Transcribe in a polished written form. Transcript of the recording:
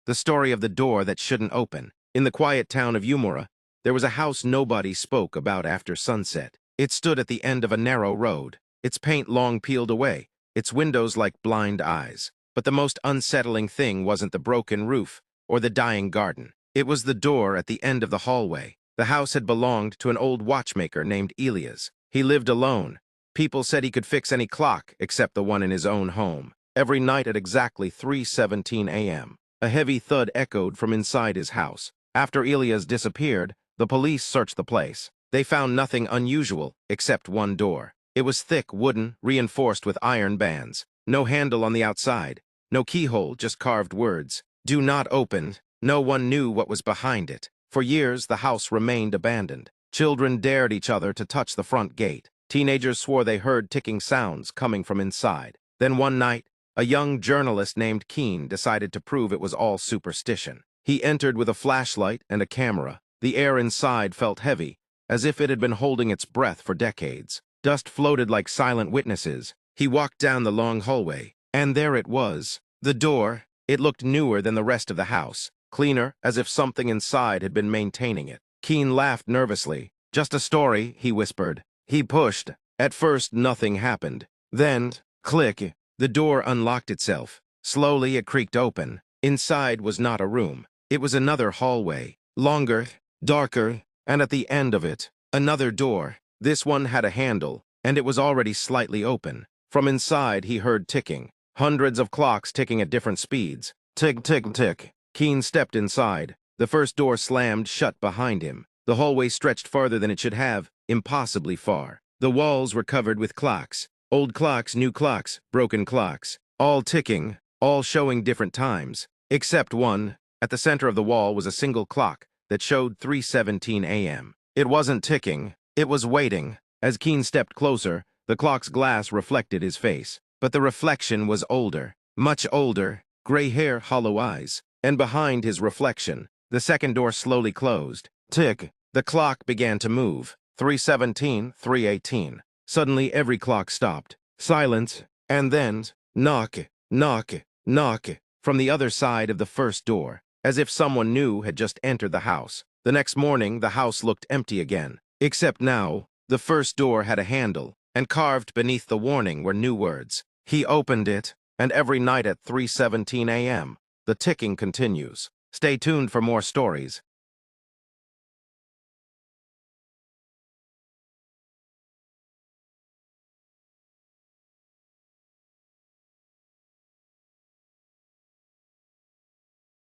The story of the door that shouldn't open. In the quiet town of Umura, there was a house nobody spoke about after sunset. It stood at the end of a narrow road, its paint long peeled away, its windows like blind eyes. But the most unsettling thing wasn't the broken roof or the dying garden. It was the door at the end of the hallway. The house had belonged to an old watchmaker named Elias. He lived alone. People said he could fix any clock except the one in his own home. Every night at exactly 3:17 a.m., a heavy thud echoed from inside his house. After Elias disappeared, the police searched the place. They found nothing unusual except one door. It was thick, wooden, reinforced with iron bands. No handle on the outside. No keyhole, just carved words. "Do not open." No one knew what was behind it. For years, the house remained abandoned. Children dared each other to touch the front gate. Teenagers swore they heard ticking sounds coming from inside. Then one night, a young journalist named Keen decided to prove it was all superstition. He entered with a flashlight and a camera. The air inside felt heavy, as if it had been holding its breath for decades. Dust floated like silent witnesses. He walked down the long hallway, and there it was. The door. It looked newer than the rest of the house, cleaner, as if something inside had been maintaining it. Keen laughed nervously. "Just a story," he whispered. He pushed. At first, nothing happened. Then, click, the door unlocked itself. Slowly, it creaked open. Inside was not a room. It was another hallway, longer, darker, and at the end of it, another door. This one had a handle, and it was already slightly open. From inside, he heard ticking. Hundreds of clocks ticking at different speeds. Tick, tick, tick. Keen stepped inside. The first door slammed shut behind him. The hallway stretched farther than it should have, impossibly far. The walls were covered with clocks. Old clocks, new clocks, broken clocks. All ticking, all showing different times. Except one. At the center of the wall was a single clock that showed 3:17 a.m. It wasn't ticking. It was waiting. As Keen stepped closer, the clock's glass reflected his face. But the reflection was older. Much older. Gray hair, hollow eyes. And behind his reflection, the second door slowly closed. Tick. The clock began to move. 3:17, 3:18. Suddenly, every clock stopped. Silence. And then, knock, knock, knock, from the other side of the first door, as if someone new had just entered the house. The next morning, the house looked empty again. Except now, the first door had a handle, and carved beneath the warning were new words. He opened it, and every night at 3:17 a.m., the ticking continues. Stay tuned for more stories.